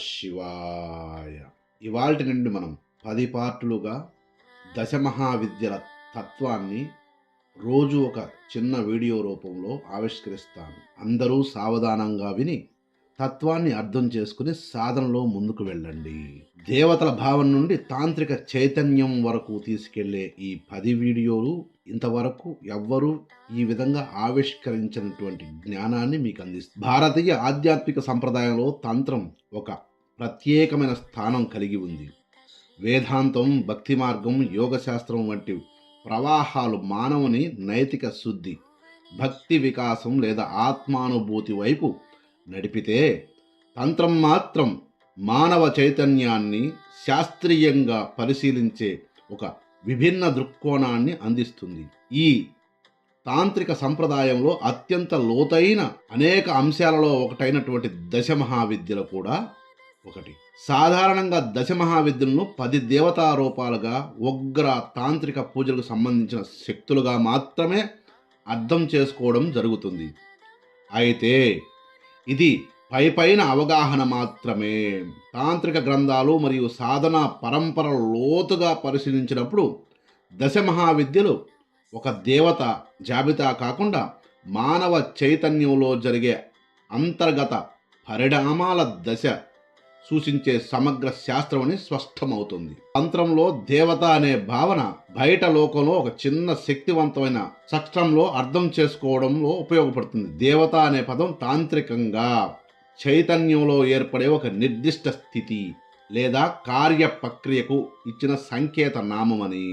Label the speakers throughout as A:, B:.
A: శివాయ. ఇవాల్టి నుండి మనం 10 పార్టులుగా దశమహావిద్యల తత్వాన్ని రోజు ఒక చిన్న వీడియో రూపంలో ఆవిష్కరిస్తాను. అందరూ సావధానంగా విని తత్వాన్ని అర్థం చేసుకుని సాధనలో ముందుకు వెళ్ళండి. దేవతల భావం నుండి తాంత్రిక చైతన్యం వరకు తీసుకెళ్లే ఈ 10 వీడియోలు ఇంతవరకు ఎవ్వరూ ఈ విధంగా ఆవిష్కరించినటువంటి జ్ఞానాన్ని మీకు అందిస్తుంది. భారతీయ ఆధ్యాత్మిక సంప్రదాయంలో తంత్రం ఒక ప్రత్యేకమైన స్థానం కలిగి ఉంది. వేదాంతం, భక్తి మార్గం, యోగశాస్త్రం వంటి ప్రవాహాలు మానవుని నైతిక శుద్ధి, భక్తి వికాసం లేదా ఆత్మానుభూతి వైపు నడిపితే, తంత్రం మాత్రం మానవ చైతన్యాన్ని శాస్త్రీయంగా పరిశీలించే ఒక విభిన్న దృక్కోణాన్ని అందిస్తుంది. ఈ తాంత్రిక సంప్రదాయంలో అత్యంత లోతైన అనేక అంశాలలో ఒకటైనటువంటి దశమహావిద్యలు కూడా ఒకటి. సాధారణంగా దశమహావిద్యలను 10 దేవతా రూపాలుగా, ఉగ్ర తాంత్రిక పూజలకు సంబంధించిన శక్తులుగా మాత్రమే అర్థం చేసుకోవడం జరుగుతుంది. అయితే ఇది పైపైన అవగాహన మాత్రమే. తాంత్రిక గ్రంథాలు మరియు సాధన పరంపర లోతుగా పరిశీలించినప్పుడు దశమహావిద్యలు ఒక దేవత జాబితా కాకుండా మానవ చైతన్యంలో జరిగే అంతర్గత పరిణామాల దశ సూచించే సమగ్ర శాస్త్రమని స్పష్టమవుతుంది. తంత్రంలో దేవత అనే భావన బయట లోకంలో ఒక చిన్న శక్తివంతమైన చక్రంలో అర్థం చేసుకోవడంలో ఉపయోగపడుతుంది. దేవత అనే పదం తాంత్రికంగా చైతన్యంలో ఏర్పడే ఒక నిర్దిష్ట స్థితి లేదా కార్య ప్రక్రియకు ఇచ్చిన సంకేత నామమని.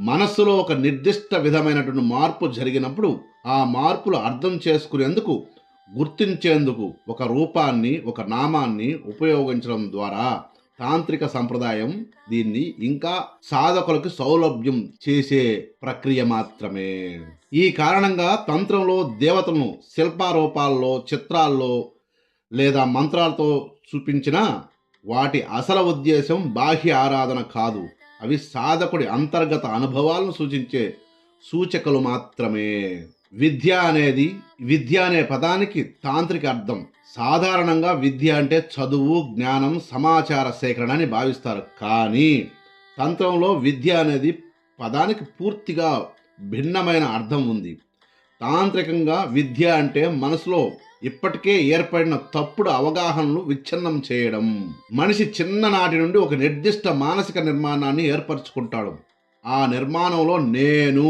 A: మనస్సులో ఒక నిర్దిష్ట విధమైనటువంటి మార్పు జరిగినప్పుడు ఆ మార్పులు అర్థం చేసుకునేందుకు, గుర్తించేందుకు ఒక రూపాన్ని, ఒక నామాన్ని ఉపయోగించడం ద్వారా తాంత్రిక సంప్రదాయం దీన్ని ఇంకా సాధకులకు సౌలభ్యం చేసే ప్రక్రియ మాత్రమే. ఈ కారణంగా తంత్రంలో దేవతలను శిల్పారూపాల్లో, చిత్రాల్లో లేదా మంత్రాలతో చూపించిన వాటి అసలు ఉద్దేశం బాహ్య ఆరాధన కాదు. అవి సాధకుడి అంతర్గత అనుభవాలను సూచించే సూచకలు మాత్రమే. విద్య అనే పదానికి తాంత్రిక అర్థం. సాధారణంగా విద్య అంటే చదువు, జ్ఞానం, సమాచార సేకరణ అని భావిస్తారు. కానీ తంత్రంలో విద్య అనేది పదానికి పూర్తిగా భిన్నమైన అర్థం ఉంది. తాంత్రికంగా విద్య అంటే మనసులో ఇప్పటికే ఏర్పడిన తప్పుడు అవగాహనలు విచ్ఛిన్నం చేయడం. మనిషి చిన్ననాటి నుండి ఒక నిర్దిష్ట మానసిక నిర్మాణాన్ని ఏర్పరచుకుంటాడు. ఆ నిర్మాణంలో నేను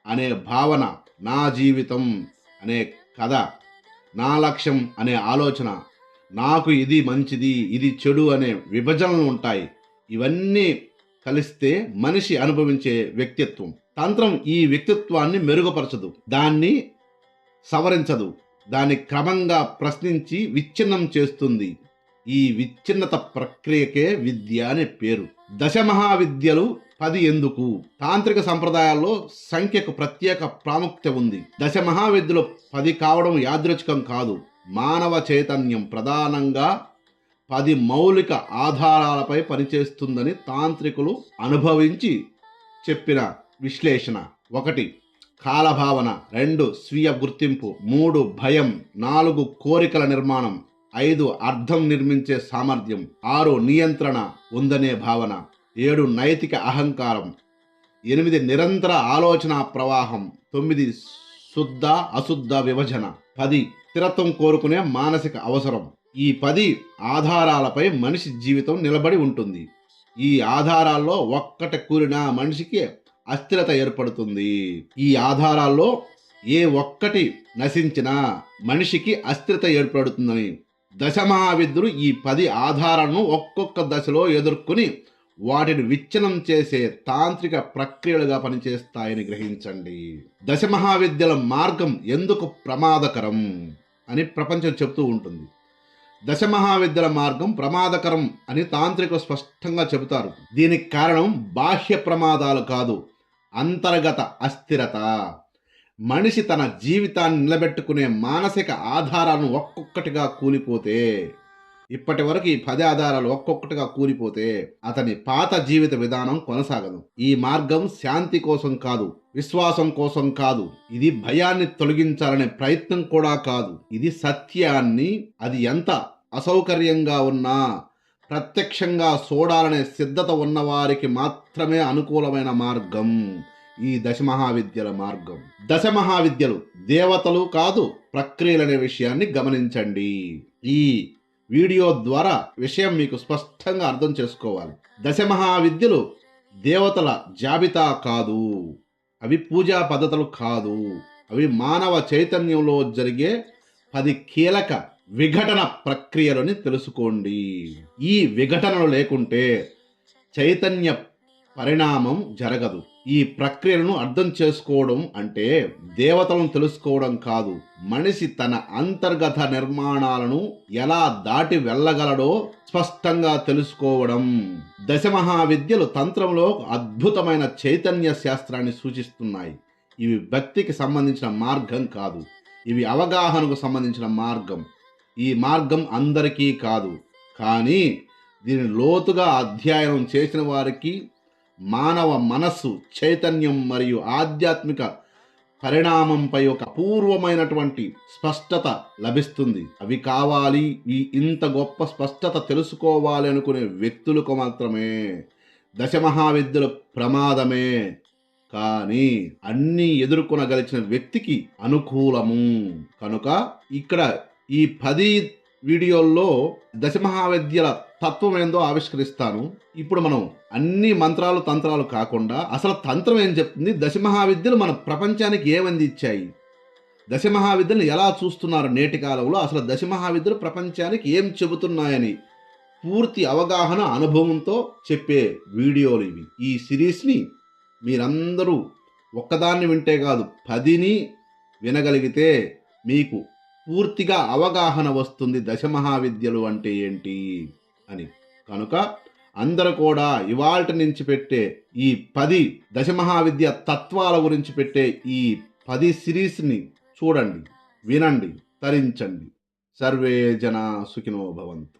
A: అనే భావన, నా జీవితం అనే కథ, నా లక్ష్యం అనే ఆలోచన, నాకు ఇది మంచిది, ఇది చెడు అనే విభజనలు ఉంటాయి. ఇవన్నీ కలిస్తే మనిషి అనుభవించే వ్యక్తిత్వం. తంత్రం ఈ వ్యక్తిత్వాన్ని మెరుగుపరచదు, దాన్ని సవరించదు, దాన్ని క్రమంగా ప్రశ్నించి విచ్ఛిన్నం చేస్తుంది. ఈ విచ్ఛిన్నత ప్రక్రియకే విద్య అనే పేరు. దశమహావిద్యలు 10 ఎందుకు? తాంత్రిక సంప్రదాయాల్లో సంఖ్యకు ప్రత్యేక ప్రాముఖ్యత ఉంది. దశమహావిద్యలు 10 కావడం యాదృచ్ఛికం కాదు. మానవ చైతన్యం ప్రధానంగా 10 మౌలిక ఆధారాలపై పనిచేస్తుందని తాంత్రికులు అనుభవించి చెప్పిన విశ్లేషణ. 1 కాలభావన, 2 స్వీయ గుర్తింపు, 3 భయం, 4 కోరికల నిర్మాణం, 5 అర్థం నిర్మించే సామర్థ్యం, 6 నియంత్రణ ఉందనే భావన, 7 నైతిక అహంకారం, 8 నిరంతర ఆలోచన ప్రవాహం, 9 శుద్ధ అశుద్ధ విభజన, 10 స్థిరత్వం కోరుకునే మానసిక అవసరం. ఈ 10 ఆధారాలపై మనిషి జీవితం నిలబడి ఉంటుంది. ఈ ఆధారాల్లో ఒక్కటి కూలినా మనిషికి అస్థిరత ఏర్పడుతుంది. ఈ ఆధారాల్లో ఏ ఒక్కటి నశించినా మనిషికి అస్థిరత ఏర్పడుతుందని దశమహావిద్యలు ఈ 10 ఆధారాలను ఒక్కొక్క దశలో ఎదుర్కొని వాటిని విచ్ఛిన్నం చేసే తాంత్రిక ప్రక్రియలుగా పనిచేస్తాయని గ్రహించండి. దశమహావిద్యల మార్గం ఎందుకు ప్రమాదకరం అని ప్రపంచం చెప్తూ ఉంటుంది. దశమహావిద్యల మార్గం ప్రమాదకరం అని తాంత్రికులు స్పష్టంగా చెబుతారు. దీనికి కారణం బాహ్య ప్రమాదాలు కాదు, అంతర్గత అస్థిరత. మనిషి తన జీవితాన్ని నిలబెట్టుకునే మానసిక ఆధారాలను ఒక్కొక్కటిగా కూలిపోతే, ఇప్పటి వరకు ఈ 10 ఆధారాలు ఒక్కొక్కటిగా కూలిపోతే అతని పాత జీవిత విధానం కొనసాగదు. ఈ మార్గం శాంతి కోసం కాదు, విశ్వాసం కోసం కాదు, ఇది భయాన్ని తొలగించాలనే ప్రయత్నం కూడా కాదు. ఇది సత్యాన్ని, అది ఎంత అసౌకర్యంగా ఉన్నా ప్రత్యక్షంగా చూడాలనే సిద్ధత ఉన్నవారికి మాత్రమే అనుకూలమైన మార్గం ఈ దశమహావిద్యల మార్గం. దశమహావిద్యలు దేవతలు కాదు, ప్రక్రియలనే విషయాన్ని గమనించండి. ఈ వీడియో ద్వారా విషయం మీకు స్పష్టంగా అర్థం చేసుకోవాలి. దశమహావిద్యలు దేవతల జాబితా కాదు, అవి పూజా పద్ధతులు కాదు, అవి మానవ చైతన్యంలో జరిగే 10 కీలక విఘటన ప్రక్రియలని తెలుసుకోండి. ఈ విఘటనలు లేకుంటే చైతన్య పరిణామం జరగదు. ఈ ప్రక్రియలను అర్థం చేసుకోవడం అంటే దేవతలను తెలుసుకోవడం కాదు, మనిషి తన అంతర్గత నిర్మాణాలను ఎలా దాటి వెళ్ళగలడో స్పష్టంగా తెలుసుకోవడం. దశమహావిద్యలు తంత్రంలో అద్భుతమైన చైతన్య శాస్త్రాన్ని సూచిస్తున్నాయి. ఇవి భక్తికి సంబంధించిన మార్గం కాదు, ఇవి అవగాహనకు సంబంధించిన మార్గం. ఈ మార్గం అందరికీ కాదు, కానీ దీని లోతుగా అధ్యయనం చేసిన వారికి మానవ మనస్సు చైతన్యం మరియు ఆధ్యాత్మిక పరిణామంపై ఒక అపూర్వమైనటువంటి స్పష్టత లభిస్తుంది. అవి కావాలి, ఇంత గొప్ప స్పష్టత తెలుసుకోవాలి అనుకునే వ్యక్తులకు మాత్రమే దశమహావిద్యలు ప్రమాదమే, కానీ అన్నీ ఎదుర్కొనగలిచిన వ్యక్తికి అనుకూలము. కనుక ఇక్కడ ఈ 10 వీడియోల్లో దశమహావిద్యల తత్వం ఏందో ఆవిష్కరిస్తాను. ఇప్పుడు మనం అన్ని మంత్రాలు తంత్రాలు కాకుండా అసలు తంత్రం ఏం చెప్తుంది, దశమహావిద్యలు మన ప్రపంచానికి ఏమంది ఇచ్చాయి, దశమహావిద్యలను ఎలా చూస్తున్నారు నేటి కాలంలో, అసలు దశమహావిద్యలు ప్రపంచానికి ఏం చెబుతున్నాయని పూర్తి అవగాహన అనుభవంతో చెప్పే వీడియోలు ఇవి. ఈ సిరీస్ని మీరందరూ ఒక్కదాన్ని వింటే కాదు, 10ని వినగలిగితే మీకు పూర్తిగా అవగాహన వస్తుంది దశమహావిద్యలు అంటే ఏంటి అని. కనుక అందరూ కూడా ఇవాల్టి నుంచి పెట్టే ఈ 10 దశమహావిద్య తత్వాల గురించి పెట్టే ఈ 10 సిరీస్ని చూడండి, వినండి, తరించండి. సర్వే జనా సుఖినో భవంతు.